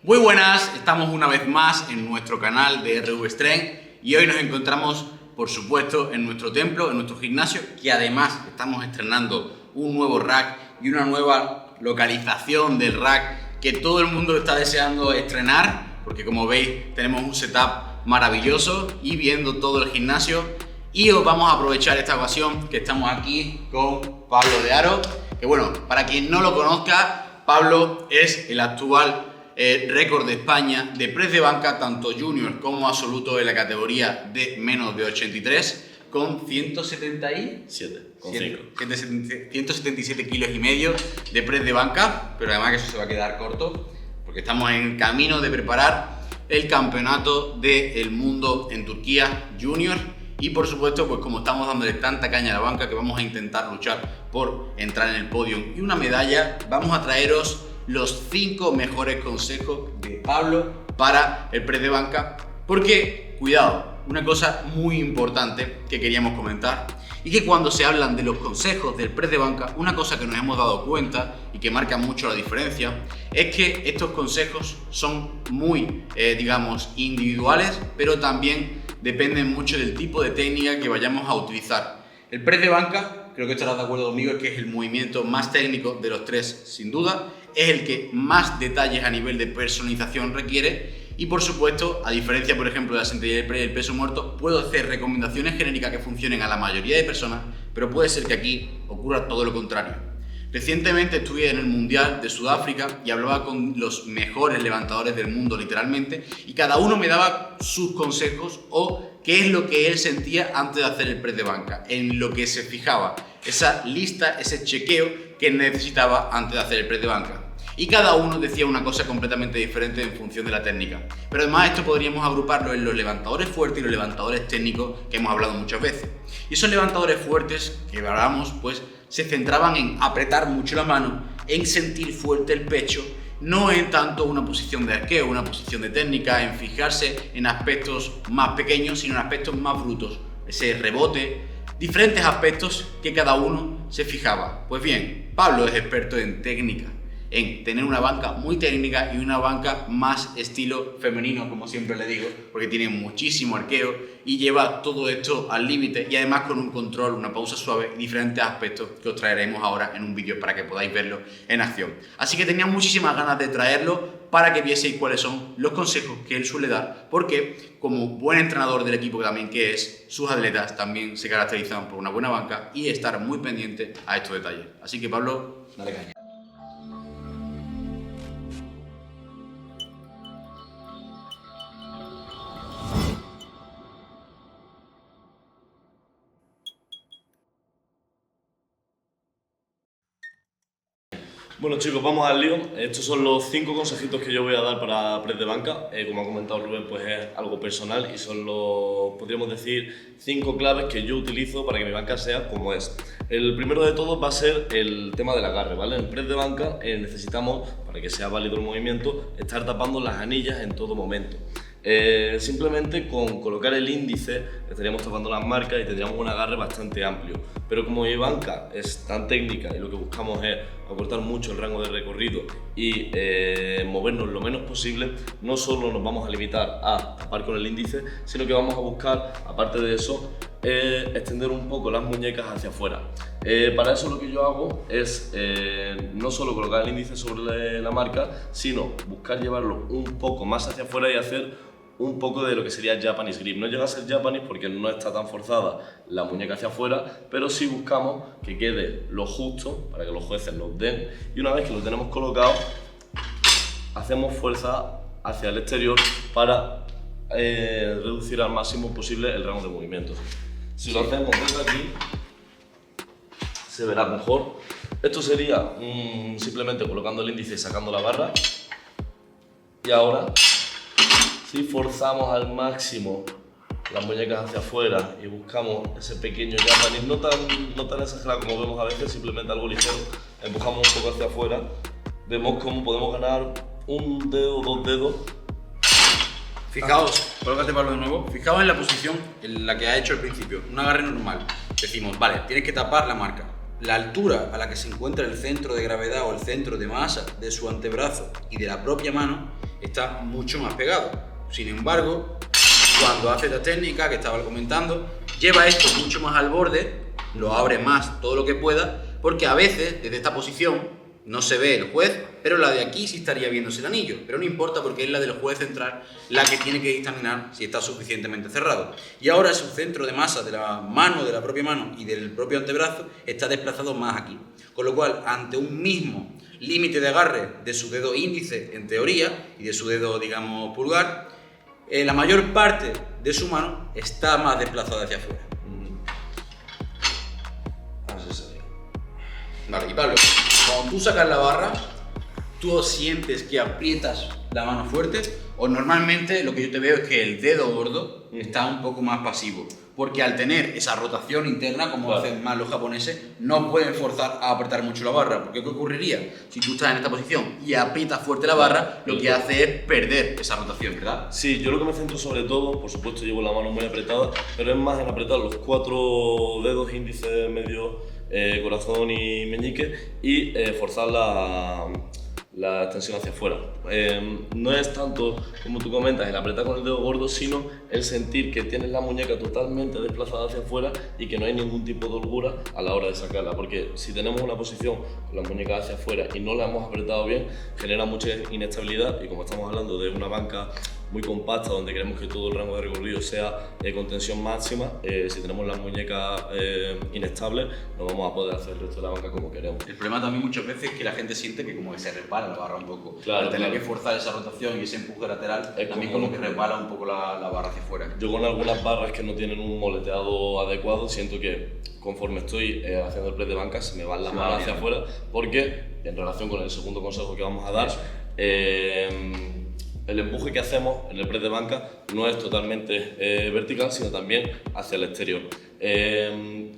Muy buenas, estamos una vez más en nuestro canal de RV Strength y hoy nos encontramos, por supuesto, en nuestro templo, en nuestro gimnasio, que además estamos estrenando un nuevo rack y una nueva localización del rack que todo el mundo está deseando estrenar, porque como veis tenemos un setup maravilloso y viendo todo el gimnasio. Y os vamos a aprovechar esta ocasión que estamos aquí con Pablo de Aro, que bueno, para quien no lo conozca, Pablo es el actual récord de España de press de banca, tanto junior como absoluto, en la categoría de menos de 83, con 177 kilos y medio de press de banca, pero además que eso se va a quedar corto, porque estamos en camino de preparar el campeonato del mundo en Turquía junior. Y por supuesto, pues como estamos dándole tanta caña a la banca que vamos a intentar luchar por entrar en el podio y una medalla, vamos a traeros los 5 mejores consejos de Pablo para el press de banca, porque, cuidado, una cosa muy importante que queríamos comentar, y que cuando se hablan de los consejos del press de banca, una cosa que nos hemos dado cuenta y que marca mucho la diferencia, es que estos consejos son muy, digamos, individuales, pero también dependen mucho del tipo de técnica que vayamos a utilizar. El press de banca, creo que estarás de acuerdo conmigo, es que es el movimiento más técnico de los tres, sin duda. Es el que más detalles a nivel de personalización requiere y, por supuesto, a diferencia, por ejemplo, de la sentadilla y el peso muerto, puedo hacer recomendaciones genéricas que funcionen a la mayoría de personas, pero puede ser que aquí ocurra todo lo contrario. Recientemente estuve en el Mundial de Sudáfrica y hablaba con los mejores levantadores del mundo, literalmente, y cada uno me daba sus consejos o qué es lo que él sentía antes de hacer el press de banca, en lo que se fijaba, esa lista, ese chequeo que necesitaba antes de hacer el press de banca. Y cada uno decía una cosa completamente diferente en función de la técnica. Pero además esto podríamos agruparlo en los levantadores fuertes y los levantadores técnicos que hemos hablado muchas veces. Y esos levantadores fuertes que hablamos, pues se centraban en apretar mucho la mano, en sentir fuerte el pecho, no en tanto una posición de arqueo, una posición de técnica, en fijarse en aspectos más pequeños, sino en aspectos más brutos, ese rebote, diferentes aspectos que cada uno se fijaba. Pues bien, Pablo es experto en técnica, en tener una banca muy técnica y una banca más estilo femenino, como siempre le digo, porque tiene muchísimo arqueo y lleva todo esto al límite, y además con un control, una pausa suave y diferentes aspectos que os traeremos ahora en un vídeo para que podáis verlo en acción. Así que tenía muchísimas ganas de traerlo para que vieseis cuáles son los consejos que él suele dar, porque como buen entrenador del equipo también que es, sus atletas también se caracterizan por una buena banca y estar muy pendiente a estos detalles. Así que Pablo, dale caña. Bueno chicos, vamos al lío. Estos son los 5 consejitos que yo voy a dar para press de banca. Como ha comentado Rubén, pues es algo personal y son los, podríamos decir, 5 claves que yo utilizo para que mi banca sea como es. El primero de todos va a ser el tema del agarre, ¿vale? En press de banca necesitamos, para que sea válido el movimiento, estar tapando las anillas en todo momento. Simplemente con colocar el índice estaríamos tapando las marcas y tendríamos un agarre bastante amplio, pero como mi banca es tan técnica y lo que buscamos es acortar mucho el rango de recorrido y movernos lo menos posible, no solo nos vamos a limitar a tapar con el índice, sino que vamos a buscar, aparte de eso, extender un poco las muñecas hacia afuera. Para eso lo que yo hago es no solo colocar el índice sobre la marca, sino buscar llevarlo un poco más hacia afuera y hacer un poco de lo que sería Japanese Grip. No llega a ser Japanese porque no está tan forzada la muñeca hacia afuera, pero sí buscamos que quede lo justo para que los jueces nos den, y una vez que lo tenemos colocado, hacemos fuerza hacia el exterior para reducir al máximo posible el rango de movimiento. Si lo hacemos desde aquí, se verá mejor. Esto sería simplemente colocando el índice y sacando la barra, y ahora si forzamos al máximo las muñecas hacia afuera y buscamos ese pequeño Japanese, no tan exagerado como vemos a veces, simplemente algo ligero, empujamos un poco hacia afuera, vemos cómo podemos ganar un dedo, 2 dedos. Fijaos, colócate Pablo de nuevo, fijaos en la posición en la que ha hecho al principio, un agarre normal. Decimos, vale, tienes que tapar la marca. La altura a la que se encuentra el centro de gravedad o el centro de masa de su antebrazo y de la propia mano está mucho más pegado. Sin embargo, cuando hace esta técnica que estaba comentando, lleva esto mucho más al borde, lo abre más todo lo que pueda, porque a veces desde esta posición no se ve el juez, pero la de aquí sí estaría viéndose el anillo, pero no importa porque es la del juez central la que tiene que dictaminar si está suficientemente cerrado. Y ahora su centro de masa de la mano, de la propia mano y del propio antebrazo está desplazado más aquí. Con lo cual, ante un mismo límite de agarre de su dedo índice, en teoría, y de su dedo, digamos, pulgar, la mayor parte de su mano está más desplazada hacia afuera. Así sería. Vale, y Pablo, cuando tú sacas la barra, ¿tú sientes que aprietas la mano fuerte? O normalmente lo que yo te veo es que el dedo gordo está un poco más pasivo. Porque al tener esa rotación interna, como hacen más los japoneses, no pueden forzar a apretar mucho la barra. Porque ¿qué ocurriría? Si tú estás en esta posición y aprietas fuerte la barra, lo que hace es perder esa rotación, ¿verdad? Sí, yo lo que me centro sobre todo, por supuesto llevo la mano muy apretada, pero es más en apretar los 4 dedos, índice, medio, corazón y meñique, y forzar la extensión hacia afuera. No es tanto, como tú comentas, el apretar con el dedo gordo, sino el sentir que tienes la muñeca totalmente desplazada hacia afuera y que no hay ningún tipo de holgura a la hora de sacarla, porque si tenemos una posición con la muñeca hacia afuera y no la hemos apretado bien, genera mucha inestabilidad, y como estamos hablando de una banca muy compacta donde queremos que todo el rango de recorrido sea con tensión máxima, si tenemos la muñeca inestable no vamos a poder hacer el resto de la banca como queremos. El problema también muchas veces es que la gente siente que como que se resbala la barra un poco. Claro, al tener claro. que forzar esa rotación y ese empuje lateral, Es también como que resbala un poco la barra hacia afuera. Yo con algunas barras que no tienen un moleteado adecuado siento que conforme estoy haciendo el press de banca se me van las manos hacia afuera, porque en relación con el segundo consejo que vamos a dar, el empuje que hacemos en el press de banca no es totalmente vertical, sino también hacia el exterior.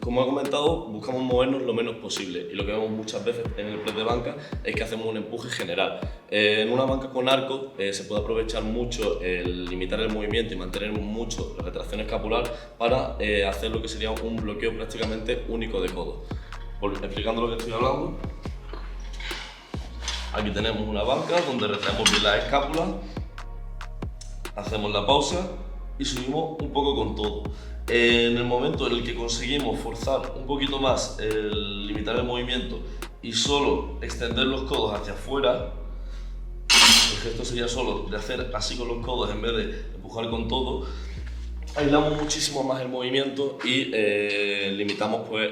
Como he comentado, buscamos movernos lo menos posible, y lo que vemos muchas veces en el press de banca es que hacemos un empuje general. En una banca con arco se puede aprovechar mucho el limitar el movimiento y mantener mucho la retracción escapular para hacer lo que sería un bloqueo prácticamente único de codo. Explicando lo que estoy hablando, aquí tenemos una banca donde retraemos bien la escápula, hacemos la pausa y subimos un poco con todo. En el momento en el que conseguimos forzar un poquito más el limitar el movimiento y solo extender los codos hacia afuera, el gesto sería solo de hacer así con los codos en vez de empujar con todo, aislamos muchísimo más el movimiento y limitamos pues,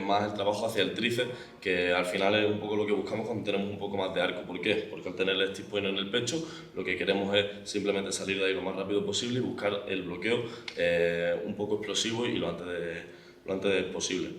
más el trabajo hacia el tríceps, que al final es un poco lo que buscamos cuando tenemos un poco más de arco. ¿Por qué? Porque al tener el stick point en el pecho, lo que queremos es simplemente salir de ahí lo más rápido posible y buscar el bloqueo un poco explosivo y lo antes posible.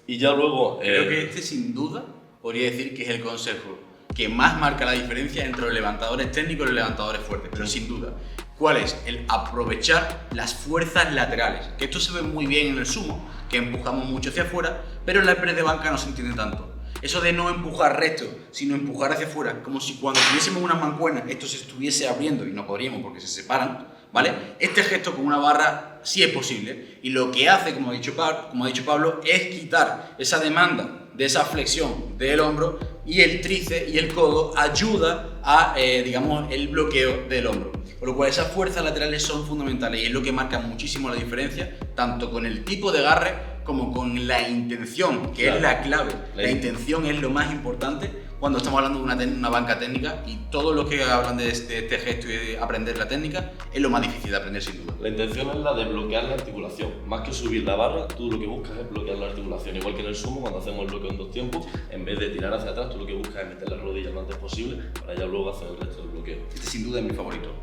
Y ya luego... Creo que este sin duda podría decir que es el consejo que más marca la diferencia entre los levantadores técnicos y los levantadores fuertes, pero sin duda. ¿Cuál es? El aprovechar las fuerzas laterales, que esto se ve muy bien en el sumo, que empujamos mucho hacia afuera, pero en la press de banca no se entiende tanto. Eso de no empujar recto, sino empujar hacia afuera, como si cuando tuviésemos una mancuerna esto se estuviese abriendo, y no podríamos porque se separan, ¿vale? Este gesto con una barra sí es posible, y lo que hace, como ha dicho Pablo, es quitar esa demanda de esa flexión del hombro, y el tríceps y el codo ayuda a, digamos, el bloqueo del hombro. Por lo cual esas fuerzas laterales son fundamentales y es lo que marca muchísimo la diferencia, tanto con el tipo de agarre como con la intención, que es la clave. La intención es lo más importante cuando estamos hablando de una banca técnica, y todos los que hablan de este gesto y de aprender la técnica es lo más difícil de aprender sin duda. La intención es la de bloquear la articulación. Más que subir la barra, tú lo que buscas es bloquear la articulación. Igual que en el sumo, cuando hacemos el bloqueo en 2 tiempos, en vez de tirar hacia atrás, tú lo que buscas es meter las rodillas lo antes posible para ya luego hacer el resto del bloqueo. Este sin duda es mi favorito.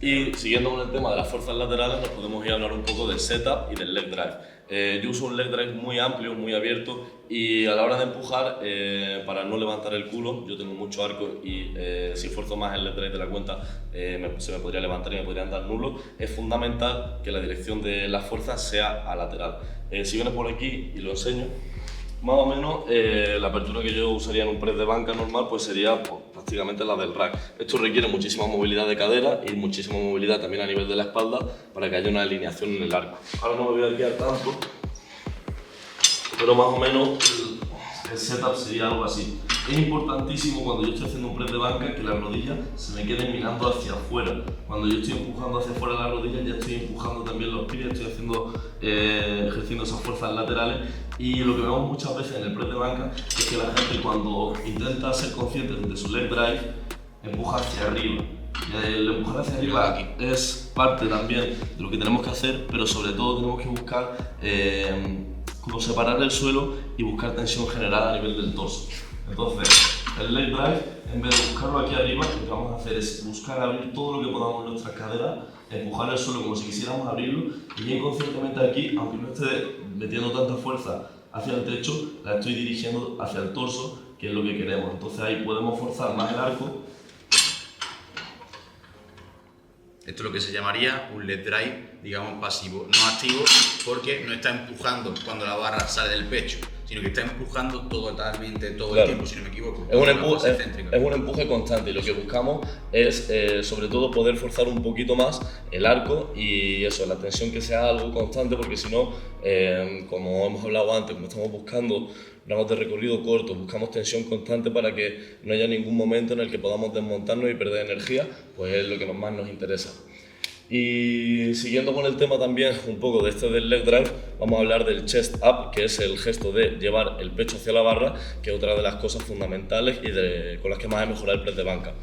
Y siguiendo con el tema de las fuerzas laterales, nos podemos ir a hablar un poco del setup y del leg drive. Yo uso un leg drive muy amplio, muy abierto, y a la hora de empujar, para no levantar el culo, yo tengo mucho arco y si esfuerzo más el leg drive de la cuenta, se me podría levantar y me podrían dar nulo. Es fundamental que la dirección de las fuerzas sea a lateral. Si vienes por aquí y lo enseño, más o menos la apertura que yo usaría en un press de banca normal pues sería prácticamente la del rack. Esto requiere muchísima movilidad de cadera y muchísima movilidad también a nivel de la espalda para que haya una alineación en el arco. Ahora no me voy a guiar tanto, pero más o menos el setup sería algo así. Es importantísimo cuando yo estoy haciendo un press de banca que las rodillas se me queden mirando hacia afuera. Cuando yo estoy empujando hacia afuera las rodillas, ya estoy empujando también los pies, estoy ejerciendo esas fuerzas laterales. Y lo que vemos muchas veces en el press de banca es que la gente, cuando intenta ser consciente de su leg drive, empuja hacia arriba. Y el empujar hacia arriba es parte también de lo que tenemos que hacer, pero sobre todo tenemos que buscar como separar el suelo y buscar tensión general a nivel del torso. Entonces, el leg drive, en vez de buscarlo aquí arriba, lo que vamos a hacer es buscar abrir todo lo que podamos en nuestras caderas, empujar el suelo como si quisiéramos abrirlo, y inconscientemente aquí, aunque no esté metiendo tanta fuerza hacia el techo, la estoy dirigiendo hacia el torso, que es lo que queremos. Entonces ahí podemos forzar más el arco. Esto es lo que se llamaría un leg drive, digamos, pasivo, no activo, porque no está empujando cuando la barra sale del pecho, sino que está empujando totalmente todo el tiempo, si no me equivoco. Es un empuje constante, y lo que buscamos es, sobre todo, poder forzar un poquito más el arco y eso, la tensión, que sea algo constante, porque si no, como hemos hablado antes, como estamos buscando rangos de recorrido cortos, buscamos tensión constante para que no haya ningún momento en el que podamos desmontarnos y perder energía, pues es lo que más nos interesa. Y siguiendo con el tema también un poco de del leg drive, vamos a hablar del chest up, que es el gesto de llevar el pecho hacia la barra, que es otra de las cosas fundamentales y con las que más he mejorado el press de banca.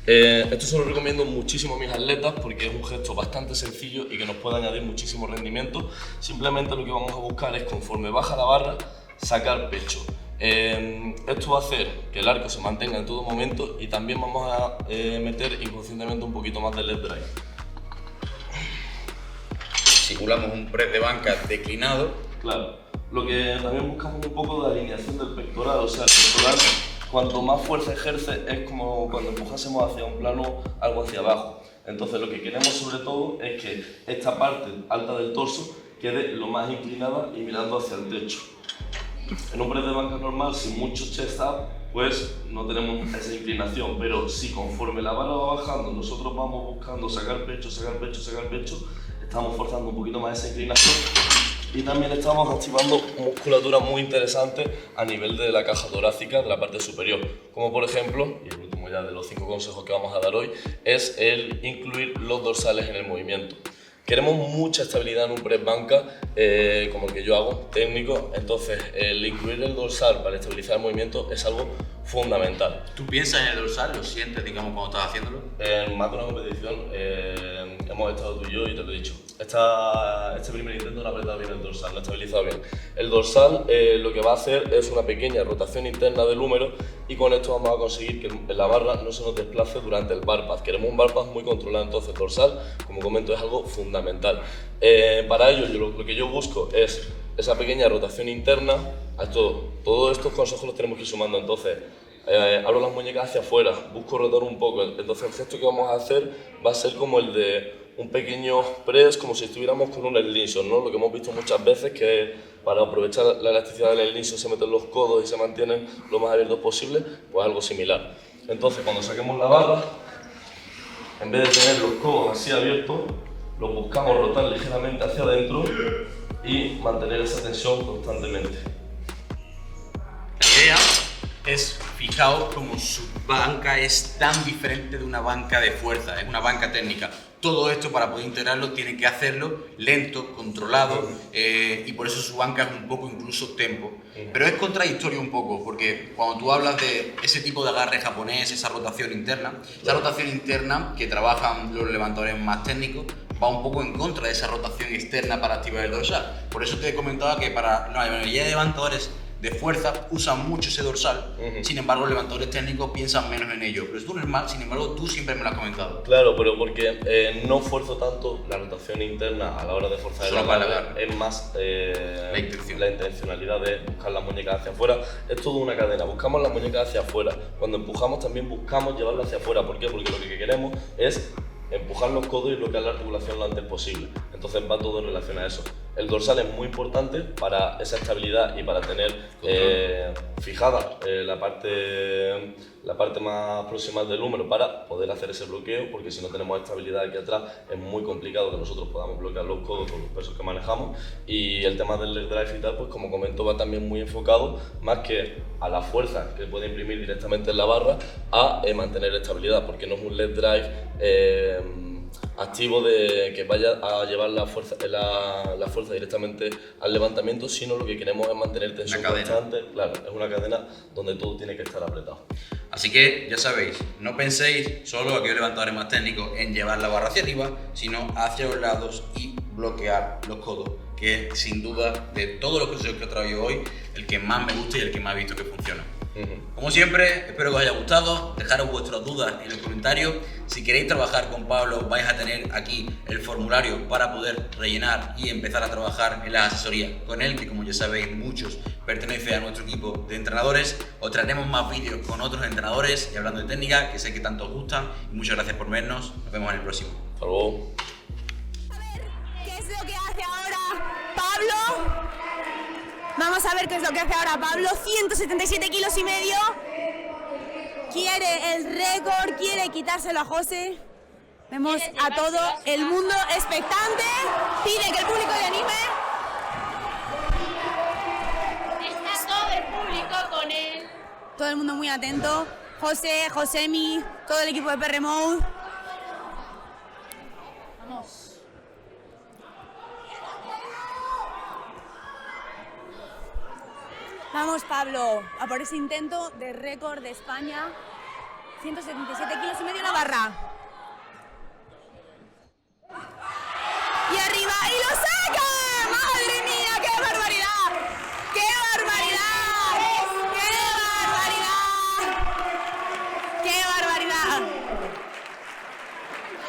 Esto se lo recomiendo muchísimo a mis atletas porque es un gesto bastante sencillo y que nos puede añadir muchísimo rendimiento. Simplemente lo que vamos a buscar es, conforme baja la barra, sacar pecho. Esto va a hacer que el arco se mantenga en todo momento, y también vamos a meter inconscientemente un poquito más de leg drive. Simulamos un press de banca declinado. Claro, lo que también buscamos un poco de alineación del pectoral, o sea, el pectoral, cuanto más fuerza ejerce, es como cuando empujásemos hacia un plano algo hacia abajo. Entonces lo que queremos sobre todo es que esta parte alta del torso quede lo más inclinada y mirando hacia el techo. En un press de banca normal, sin mucho chest up, pues no tenemos esa inclinación, pero si conforme la barra va bajando, nosotros vamos buscando sacar pecho, sacar pecho, sacar pecho, estamos forzando un poquito más esa inclinación, y también estamos activando musculatura muy interesante a nivel de la caja torácica de la parte superior, como por ejemplo, y el último ya de los 5 consejos que vamos a dar hoy, es el incluir los dorsales en el movimiento. Queremos mucha estabilidad en un press banca, como el que yo hago, técnico, entonces el incluir el dorsal para estabilizar el movimiento es algo fundamental. ¿Tú piensas en el dorsal? ¿Lo sientes, digamos, cuando estás haciéndolo? En más de una competición hemos estado tú y yo, y te lo he dicho. Este primer intento no ha apretado bien el dorsal, no ha estabilizado bien. El dorsal lo que va a hacer es una pequeña rotación interna del húmero, y con esto vamos a conseguir que la barra no se nos desplace durante el bar path. Queremos un bar path muy controlado, entonces el dorsal, como comento, es algo fundamental. Para ello, lo que yo busco es esa pequeña rotación interna. A todos estos consejos los tenemos que ir sumando. Entonces, abro las muñecas hacia afuera, busco rotar un poco. Entonces el gesto que vamos a hacer va a ser como el de un pequeño press, como si estuviéramos con un slingshot, ¿no? Lo que hemos visto muchas veces, que para aprovechar la elasticidad del slingshot se meten los codos y se mantienen lo más abiertos posible, pues algo similar. Entonces cuando saquemos la barra, en vez de tener los codos así abiertos, los buscamos rotar ligeramente hacia adentro y mantener esa tensión constantemente. La idea es, fijaos como su banca es tan diferente de una banca de fuerza, es una banca técnica. Todo esto, para poder integrarlo, tiene que hacerlo lento, controlado, y por eso su banca es un poco incluso tempo. Pero es contradictorio un poco, porque cuando tú hablas de ese tipo de agarre japonés, esa rotación interna que trabajan los levantadores más técnicos, va un poco en contra de esa rotación externa para activar el dorsal. Por eso te he comentado que para la mayoría de levantadores de fuerza usan mucho ese dorsal, sin embargo los levantadores técnicos piensan menos en ello, pero esto no es normal, sin embargo tú siempre me lo has comentado. Claro, pero porque no esfuerzo tanto la rotación interna a la hora de forzar el agarre, es más la intencionalidad de buscar las muñecas hacia afuera. Es todo una cadena, buscamos las muñecas hacia afuera, cuando empujamos también buscamos llevarlas hacia afuera. ¿Por qué? Porque lo que queremos es empujar los codos y bloquear la articulación lo antes posible. Entonces va todo en relación a eso. El dorsal es muy importante para esa estabilidad y para tener fijada la parte más proximal del húmero para poder hacer ese bloqueo, porque si no tenemos estabilidad aquí atrás es muy complicado que nosotros podamos bloquear los codos con los pesos que manejamos. Y el tema del leg drive y tal, pues como comento, va también muy enfocado más que a la fuerza que puede imprimir directamente en la barra, a mantener estabilidad, porque no es un leg drive activo de que vaya a llevar la fuerza directamente al levantamiento, sino lo que queremos es mantener tensión constante. Claro, es una cadena donde todo tiene que estar apretado. Así que ya sabéis, no penséis solo aquellos levantadores más técnicos en llevar la barra hacia arriba, sino hacia los lados y bloquear los codos, que es sin duda de todos los consejos que os traigo hoy, el que más me gusta y el que más he visto que funciona. Como siempre, espero que os haya gustado, dejaros vuestras dudas en los comentarios. Si queréis trabajar con Pablo, vais a tener aquí el formulario para poder rellenar y empezar a trabajar en la asesoría con él, que como ya sabéis muchos pertenece a nuestro equipo de entrenadores. Os traeremos más vídeos con otros entrenadores y hablando de técnica, que sé que tanto os gustan. Y muchas gracias por vernos, nos vemos en el próximo. Hasta luego. A ver, ¿qué es lo que hace ahora Pablo? Vamos a ver qué es lo que hace ahora Pablo. 177 kilos y medio. Quiere el récord, quiere quitárselo a José. Vemos a todo el mundo expectante. Pide que el público le anime. Está todo el público con él. Todo el mundo muy atento. José, Josemi, todo el equipo de PR Mode. Vamos. Vamos, Pablo, a por ese intento de récord de España. 177 kilos y medio en la barra. Y arriba, y lo